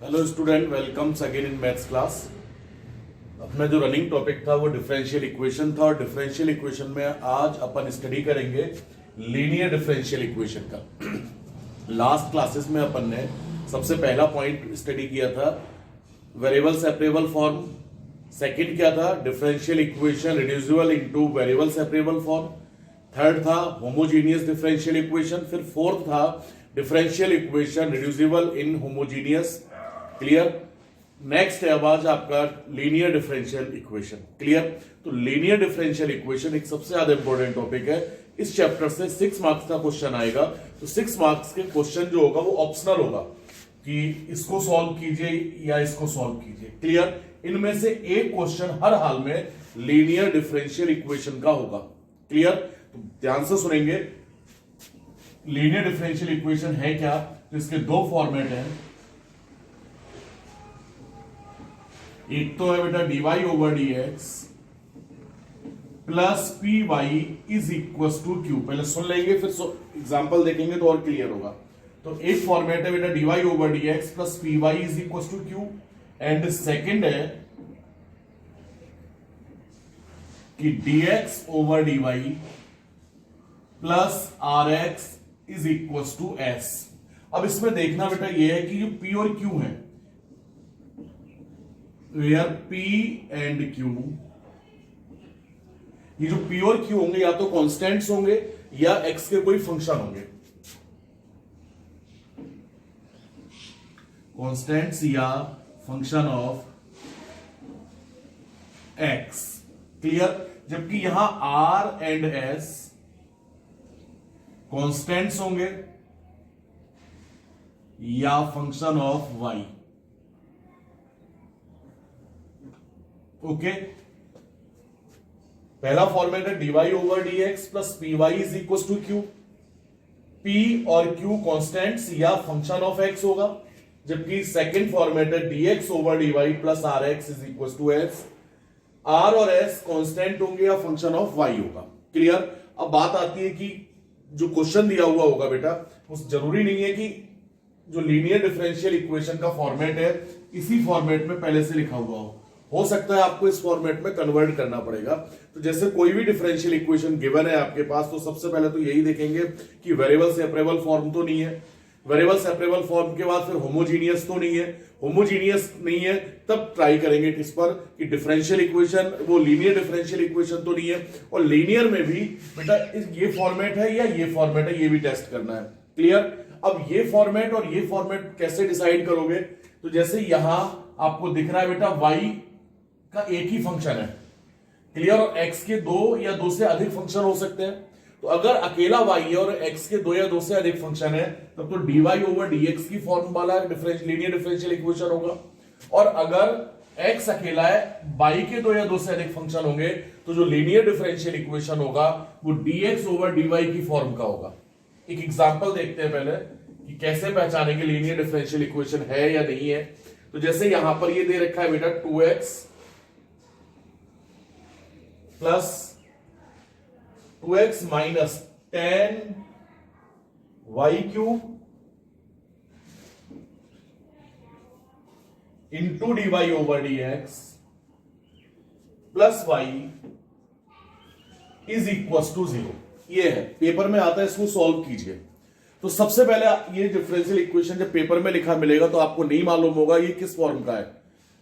Hello student, welcomes again in maths class. अपना जो running topic था वो डिफरेंशियल इक्वेशन था और डिफरेंशियल इक्वेशन में आज अपन स्टडी करेंगे लीनियर डिफरेंशियल इक्वेशन का। लास्ट क्लासेस में अपन ने सबसे पहला पॉइंट स्टडी किया था वेरिएबल सेपरेबल फॉर्म। सेकंड क्या था? Differential equation reducible into variable separable form. Third था होमोजीनियस डिफरेंशियल इक्वेशन। फिर फोर्थ था डिफरेंशियल इक्वेशन रिड्यूसिबल इन होमोजीनियस। क्लियर? नेक्स्ट है अब आज आपका लीनियर डिफरेंशियल इक्वेशन। क्लियर? तो लीनियर डिफरेंशियल इक्वेशन एक सबसे ज्यादा इंपॉर्टेंट टॉपिक है। इस चैप्टर से 6 मार्क्स का क्वेश्चन आएगा। तो 6 मार्क्स के क्वेश्चन जो होगा वो ऑप्शनल होगा कि इसको सॉल्व कीजिए या इसको सॉल्व कीजिए। क्लियर? इनमें से एक क्वेश्चन हर हाल में लीनियर डिफरेंशियल इक्वेशन का होगा। क्लियर? तो ध्यान से सुनेंगे। लीनियर डिफरेंशियल इक्वेशन है क्या? तो इसके दो फॉर्मेट हैं। एक तो है बेटा dy over dx plus P Y is equal to Q. पहले सुन लेंगे फिर एग्जांपल देखेंगे तो और क्लियर होगा। तो एक फॉर्मेट है बेटा dy over dx plus P Y is equal to Q and second है कि dx over dy plus rx is equal to s। अब इसमें देखना बेटा यह है कि जो p और q है, वेयर P एंड Q, ये जो P और Q होंगे या तो कांस्टेंट्स होंगे या x के कोई फंक्शन होंगे। कांस्टेंट्स या फंक्शन ऑफ x। क्लियर? जबकि यहां R एंड S कांस्टेंट्स होंगे या फंक्शन ऑफ y। ओके, पहला फॉर्मेट है dy over dx plus P Y is equal to Q. p और q कांस्टेंट्स या फंक्शन ऑफ x होगा, जबकि सेकंड फॉर्मेट है dx over dy plus rx is equal to s। r और s constant होंगे या function of y होगा। Clear? अब बात आती है कि जो क्वेश्चन दिया हुआ होगा बेटा, उस जरूरी नहीं है कि जो लीनियर डिफरेंशियल इक्वेशन का फॉर्मेट है इसी फॉर्मेट में पहले से लिखा हुआ हो सकता है आपको इस फॉर्मेट में कन्वर्ट करना पड़ेगा। तो जैसे कोई भी डिफरेंशियल इक्वेशन गिवन है आपके पास, तो सबसे पहले तो यही देखेंगे कि वेरिएबल सेपरेबल फॉर्म तो नहीं है। वेरिएबल सेपरेबल फॉर्म के बाद फिर होमोजीनियस तो नहीं है। होमोजीनियस नहीं है तब ट्राई करेंगे किस पर कि डिफरेंशियल इक्वेशन वो लीनियर डिफरेंशियल इक्वेशन तो नहीं है। और लीनियर में भी बेटा ये फॉर्मेट है या ये फॉर्मेट है, ये भी टेस्ट करना है। क्लियर? अब ये फॉर्मेट और ये फॉर्मेट कैसे डिसाइड करोगे? तो जैसे यहां आपको दिख रहा है बेटा y का एक ही फंक्शन है। क्लियर? और x के दो या दो से अधिक फंक्शन हो सकते हैं। तो अगर अकेला y है और x के दो या दो से अधिक फंक्शन है तब तो dy ओवर dx की फॉर्म वाला लीनियर डिफरेंशियल इक्वेशन होगा। और अगर x अकेला है, y के दो या दो से अधिक फंक्शन होंगे तो जो लीनियर डिफरेंशियल इक्वेशन होगा वो dx ओवर dy की फॉर्म का होगा। एक एग्जांपल देखते हैं पहले कि कैसे पहचानेंगे लीनियर डिफरेंशियल इक्वेशन है या नहीं है। तो जैसे यहां पर ये दे रखा है बेटा 2x plus 2x minus 10 y cube into D Y over D X plus y is equal to 0। ये है, पेपर में आता है, इसको सॉल्व कीजिए। तो सबसे पहले ये डिफरेंशियल इक्वेशन जब पेपर में लिखा मिलेगा तो आपको नहीं मालूम होगा ये किस फॉर्म का है,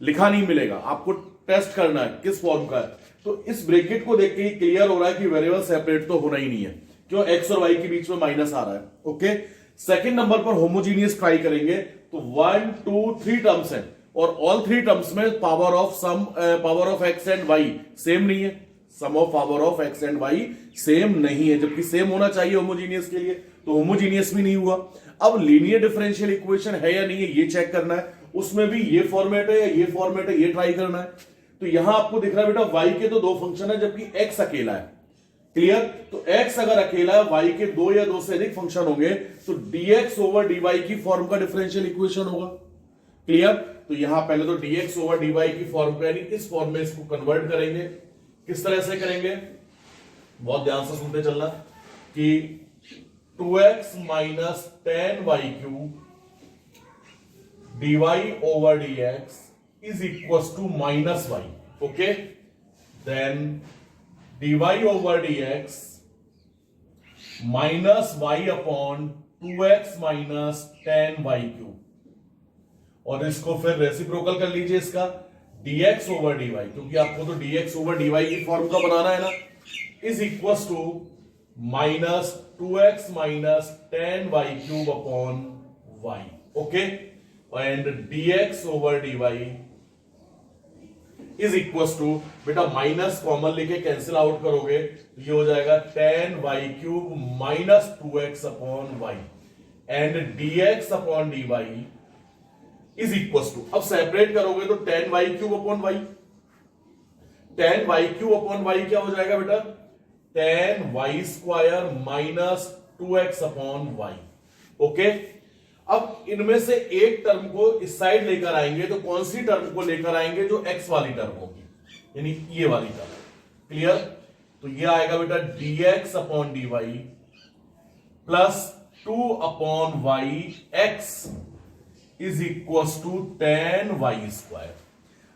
लिखा नहीं मिलेगा, आपको टेस्ट करना है किस फॉर्म का है। तो इस ब्रैकेट को देख के ही क्लियर हो रहा है कि वेरिएबल सेपरेट तो होना ही नहीं है, क्यों? x और y के बीच में माइनस आ रहा है। ओके, सेकंड नंबर पर होमोजीनियस ट्राई करेंगे तो 1 2 3 टर्म्स है और ऑल 3 टर्म्स में power of x and y same नहीं है। Sum of power of x and y same नहीं है, जबकि सेम होना चाहिए होमोजीनियस के लिए, तो होमोजीनियस भी नहीं हुआ। अब लीनियर डिफरेंशियल इक्वेशन है या नहीं है ये चेक करना है। उसमें भी ये फॉर्मेट है या ये फॉर्मेट है ये ट्राई करना है। तो यहां आपको दिख रहा है बेटा y के तो दो फंक्शन है जबकि x अकेला है। क्लियर? तो x अगर अकेला है, y के दो या दो से अधिक फंक्शन होंगे तो dx ओवर dy की फॉर्म का डिफरेंशियल इक्वेशन होगा। क्लियर? तो यहां पहले तो dx ओवर dy की फॉर्म पे यानी इस फॉर्म में इसको कन्वर्ट करेंगे। किस तरह से करेंगे? बहुत ध्यान से सुनते चलना कि 2x minus 10y cube dy over dx is equals to minus y. Okay, then dy over dx minus y upon 2x minus 10y cube, और इसको फिर रेसिप्रोकल कर लीजिए इसका dx ओवर dy, क्योंकि आपको तो dx ओवर dy की फॉर्म का बनाना है ना, is equals to minus 2x minus 10y cube upon y. Okay, and dx over dy is equals to, बेटा माइनस कॉमन लेके कैंसिल आउट करोगे तो ये हो जाएगा 10y cube minus 2x upon y, and dx upon dy is equals to, अब separate करोगे तो 10y cube upon y, 10y cube upon y क्या हो जाएगा बेटा, 10y square minus 2x upon y. Okay, अब इनमें से एक टर्म को इस साइड लेकर आएंगे, तो कौन सी टर्म को लेकर आएंगे, जो x वाली टर्म होगी, यानी ये वाली टर्म. क्लियर, तो ये आएगा बेटा dx upon dy plus 2 upon y x is equals to 10y square.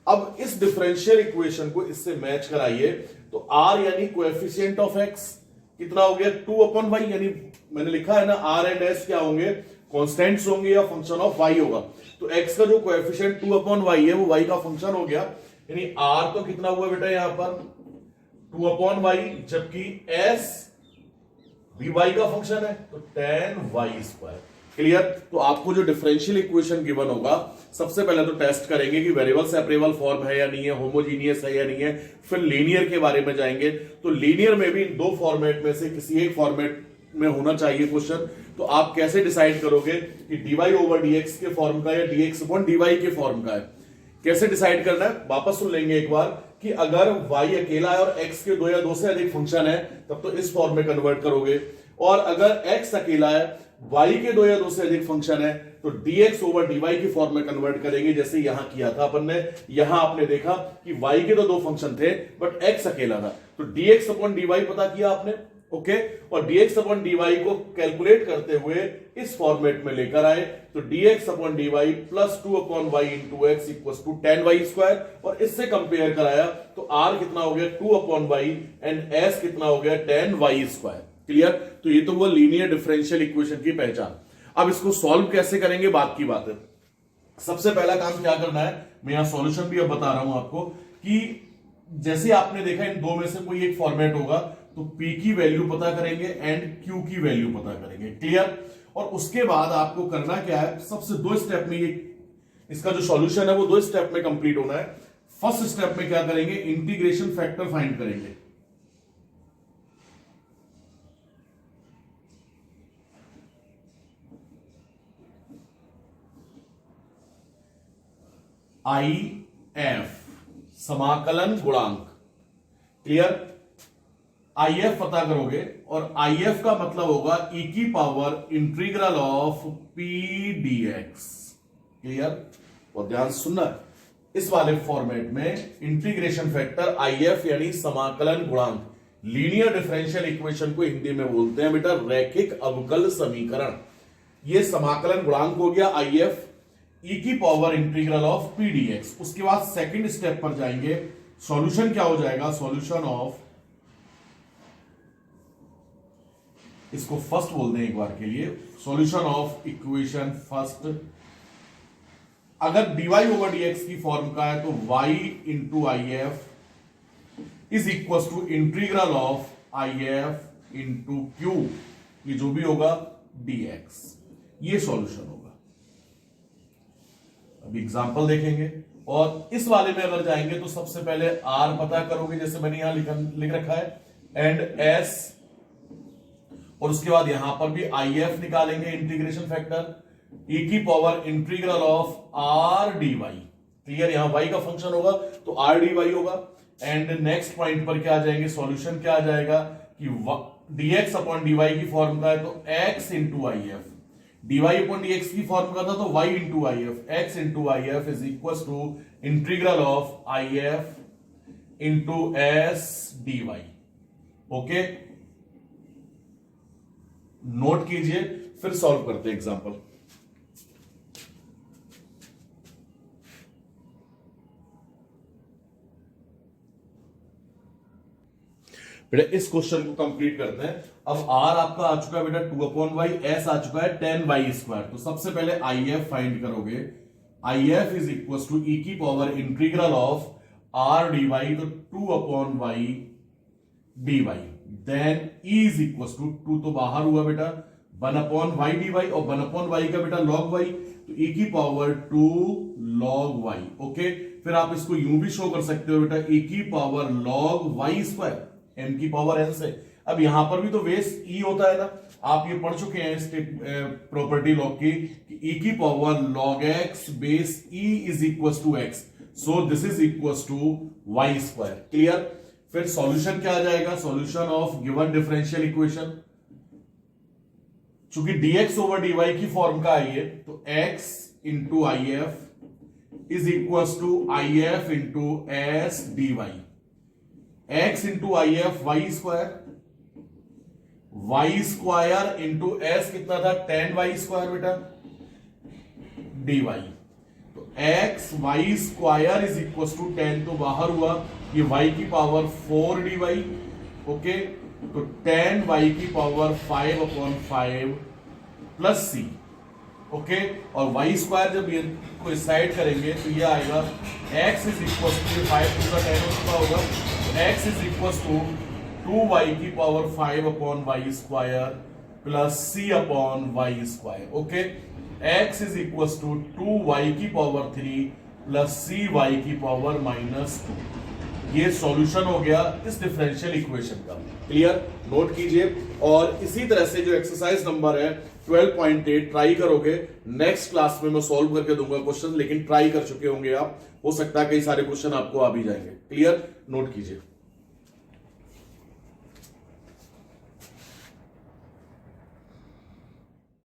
अब इस डिफरेंशियल इक्वेशन को इससे मैच कराइए, तो r यानी कोएफिशिएंट ऑफ x कितना हो गया, 2 अपॉन y, यानी मैंने लिखा है ना r एंड s क्या होंगे, कांस्टेंट्स होंगे या फंक्शन ऑफ y होगा. तो x का जो कोएफिशिएंट 2 अपॉन y है वो y का फंक्शन हो गया, यानी r तो कितना हुआ बेटा यहां पर 2 अपॉन y, जबकि s भी y का फंक्शन है, तो 10y स्क्वायर. क्लियर, तो आपको जो डिफरेंशियल इक्वेशन गिवन होगा, सबसे पहले तो टेस्ट करेंगे कि वेरिएबल सेपरेबल फॉर्म है या नहीं है, होमोजीनियस है या नहीं है, फिर लीनियर के बारे में जाएंगे. तो लीनियर में भी इन दो फॉर्मेट में से किसी एक फॉर्मेट में होना चाहिए क्वेश्चन. तो आप कैसे डिसाइड करोगे कि dy ओवर dx के फॉर्म का या dx अपॉन dy के फॉर्म का है, कैसे डिसाइड करना है, वापस सुन लेंगे एक बार कि अगर y अकेला है और x के दो या दो से अधिक फंक्शन है तब तो इस फॉर्म में कन्वर्ट करोगे, और अगर x अकेला है, y के दो या दो से अधिक फंक्शन है, तो dx ओवर dy की फॉर्म में कन्वर्ट करेंगे, जैसे यहां किया था अपन ने. यहां आपने देखा कि y के तो दो फंक्शन थे बट x अकेला था, तो dx अपॉन dy पता किया आपने. ओके, और dx अपॉन dy को कैलकुलेट करते हुए इस फॉर्मेट में लेकर आए, तो dx upon dy plus 2 upon y into X equals to 10y square, और इससे कंपेयर कराया तो r कितना हो गया 2 अपॉन y एंड s कितना हो गया 10y स्क्वायर. क्लियर, तो ये तो हुआ लीनियर डिफरेंशियल इक्वेशन की पहचान. अब इसको सॉल्व कैसे करेंगे बात की बात है. सबसे पहला काम क्या करना है, मैं यहां सॉल्यूशन भी अब बता रहा हूं आपको, कि जैसे आपने देखा इन दो में से कोई एक फॉर्मेट होगा, तो P की वैल्यू पता करेंगे एंड Q की वैल्यू पता करेंगे. क्लियर, और उसके बाद आपको करना क्या है, सबसे दो स्टेप में ये इसका जो सॉल्यूशन है वो दो स्टेप में कंप्लीट होना है. फर्स्ट स्टेप में क्या करेंगे, इंटीग्रेशन फैक्टर फाइंड करेंगे. IF समाकलन गुणांक. क्लियर, IF पता करोगे, और IF का मतलब होगा e की power integral of P dx. Clear, और ध्यान सुनना, इस वाले फॉर्मेट में इंटीग्रेशन फैक्टर IF यानी समाकलन गुणांक, लीनियर डिफरेंशियल इक्वेशन को हिंदी में बोलते हैं बेटा रैखिक अवकल समीकरण. ये समाकलन गुणांक हो गया IF, e की power integral of P dx. उसके बाद सेकंड स्टेप पर जाएंगे, सॉल्यूशन क्या हो जाएगा, सॉल्यूशन ऑफ, इसको फर्स्ट बोल दें एक बार के लिए, सॉल्यूशन ऑफ इक्वेशन फर्स्ट. अगर dy ओवर dx की फॉर्म का है तो y into IF is equal to integral of IF into Q, ये जो भी होगा dx. ये सॉल्यूशन होगा. अभी एग्जांपल देखेंगे, और इस वाले में अगर जाएंगे तो सबसे पहले r पता करोगे, जैसे मैंने यहां लिख रखा है, एंड s, और उसके बाद यहां पर भी IF निकालेंगे इंटीग्रेशन फैक्टर, e की power integral of r dy. Clear, यहां y का फंक्शन होगा तो r dy होगा. एंड नेक्स्ट पॉइंट पर क्या आ जाएंगे, सॉल्यूशन क्या आ जाएगा कि dx अपॉन dy की फॉर्म का है तो x into IF, dy upon dx की फॉर्म का था तो y into IF, x into IF is equal to integral of IF into s dy. Okay, note कीजिए, फिर सॉल्व करते हैं एग्जांपल. बेटा इस क्वेश्चन को कंप्लीट करते हैं। अब r आपका आ चुका है बेटा 2/y, s आ चुका है 10y²। तो सबसे पहले IF फाइंड करोगे। IF is equal to e की power integral of r dy, तो 2/y dy, then e is equal to 2 तो बाहर हुआ बेटा 1/y dy, और 1/y का बेटा log y, तो e की पावर 2 log y। ओके, फिर आप इसको यूं भी शो कर सकते हो बेटा e की पावर log y², m की पावर n से। अब यहां पर भी तो बेस e होता है ना, आप ये पढ़ चुके हैं इसके प्रॉपर्टी लॉग की कि e की power log x base e is equal to x, so this is equal to y²। Clear? फिर सॉल्यूशन क्या आ जाएगा? Solution of given differential equation, चूंकि dx ओवर dy की फॉर्म का आई है, तो x into IF is equal to IF into s dy, x into IF y², y² into s कितना था 10y² बेटा dy, तो x y² is equal to 10 तो बाहर हुआ, ये y की पावर 4 dy, ओके, तो 10y की पावर 5/5 प्लस c, ओके, और y² जब ये को साइड करेंगे तो ये आएगा x इज इक्वल टू 5 का 10 हो चुका होगा, तो x is equal to 2y की power 5/y² plus c/y², okay, x is equal to 2y की पावर 3 प्लस cy की पावर -2। ये सॉल्यूशन हो गया इस डिफरेंशियल इक्वेशन का। क्लियर? नोट कीजिए। और इसी तरह से जो एक्सरसाइज नंबर है 12.8 ट्राई करोगे, नेक्स्ट क्लास में मैं सॉल्व करके दूंगा क्वेश्चन, लेकिन ट्राई कर चुके होंगे आप, हो सकता है कई सारे क्वेश्चन आपको आ भी जाएंगे। क्लियर? नोट कीजिए।